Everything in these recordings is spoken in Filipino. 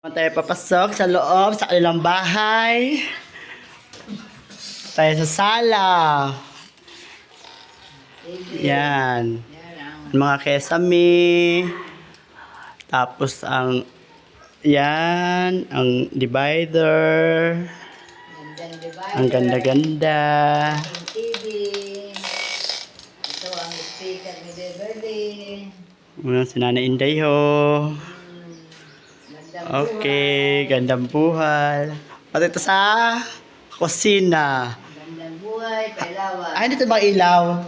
Tayo papasok sa loob sa kanilang bahay. Tayo sa sala. Yan. Mga kesame. Tapos yan, ang divider. Ang ganda-ganda. TV. Ito ang speaker ni Beverly. Unang si Nanay Inday ho. Okay, gandang buhay. At ito sa kusina. Gandang buhay, pailawan. Ay, dito bang ilaw?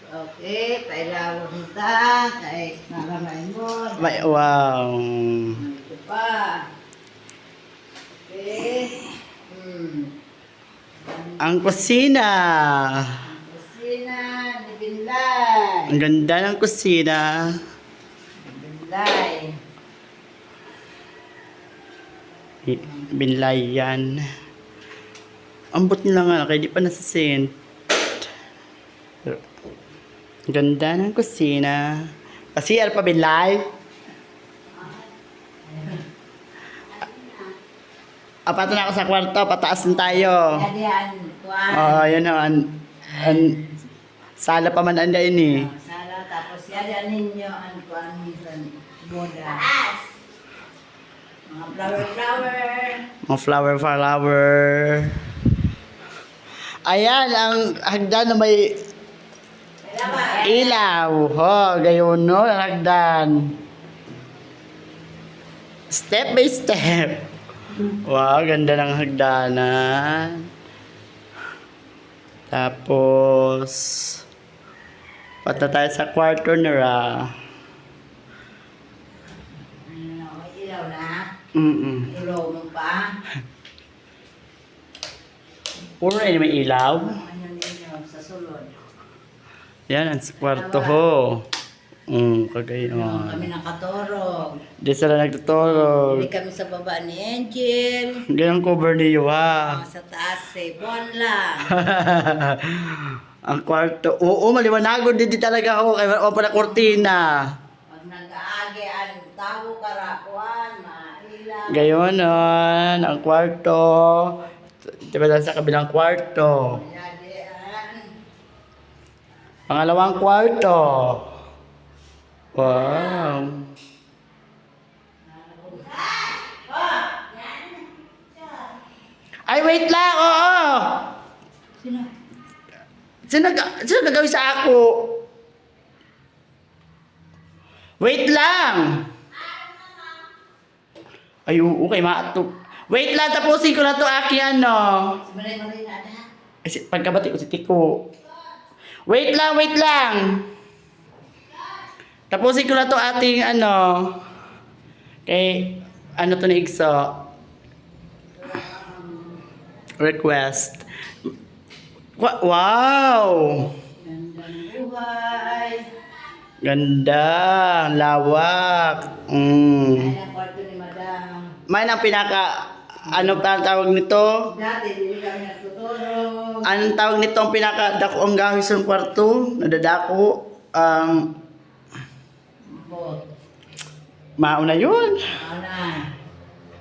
Okay, pailawan kita. Kahit nakamay mo. Wow. Ito pa. Okay. Ang kusina. Kusina ni Binlay. Ang ganda ng kusina. Binlay. Binlay yan. Ambot nila nga, kaya di pa nasasint. Ang ganda ng kusina. Kasi pa Binlay. Apato na ako sa kwarto, pataas din tayo. Yan, kuwan. Oo, yan ang sala pa man anda yun eh. Sala, tapos yan ninyo ang kuwan minsan. Boda. Mga flower. Mga flower. Ayan, ang hagdan na may ilaw. Ho, gayon no, ang hagdan. Step by step. Wow, ganda ng hagdanan. Tapos, pata tayo sa kwarto na ra. May ilaw na. Ilaw mo pa. Puro na may ilaw. Ano ninyo sa sulod? Yan, ang sa kwarto ho. Kagayon. Kami nakatorog. Di sila nagtutulog. Hindi kami sa baba ni Angel. Ganyan cover niyo ha. Sa taas eh, buwan lang. Ang kwarto. Oo, maliwanagod din talaga ako. Kaya o pala kortina. Pag nag-aagi ang tao karakuan, mailaw. Gayon nun. Ang kwarto. Diba sa kabilang kwarto. Yadian. Pangalawang kwarto. Wow. Ay, wait lang. Oo. Sino? Sino gagawin sa ako? Wait lang. Ay, oo, kay maato. Wait lang, tapusin ko na to aki ano. Maray-maray na ada. Pagkabati ko si Tiko. Wait lang. Tapusin ko na to ating ano. Kay, ano to ni Igso? Request. Wow! Gandang buhay. Ganda, lawak. Ay, ang kwarto ni Madam. May ang pinaka, ano pa ang tawag nito? Dati, hindi kami nagtutulog. Anong tawag nito ang pinaka dako ang gahis ng kwarto? Nadadako. Bot. Mauna yun. Ana.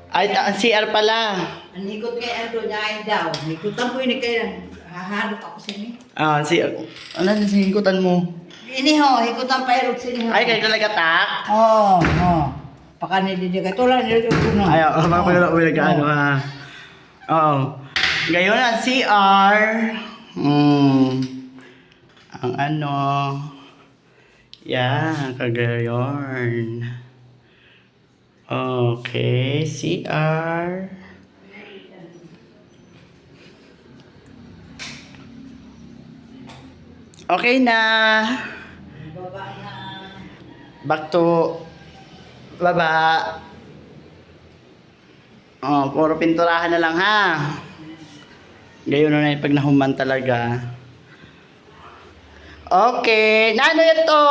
Ay, ang CR pala. Ang ikot kay Ando niya ay daw. Ikutan ko ini kay hahanap ako sini. CR. Ano na sinikutan mo? Ini ho, ikutan pa irog sini ho. Ay, kayo talaga tak? Oh. Pakani di kay tulan ni kuno. Ay, mapapagano ko nag-ano ha. Oo. Ngayon ang CR. Ang ano. Yan, kagayon. Okay, CR. Okay na. Baba na. Back to baba. Puro pinturahan na lang ha. Gayon na yung pag nahuman talaga. Okay, nano ito?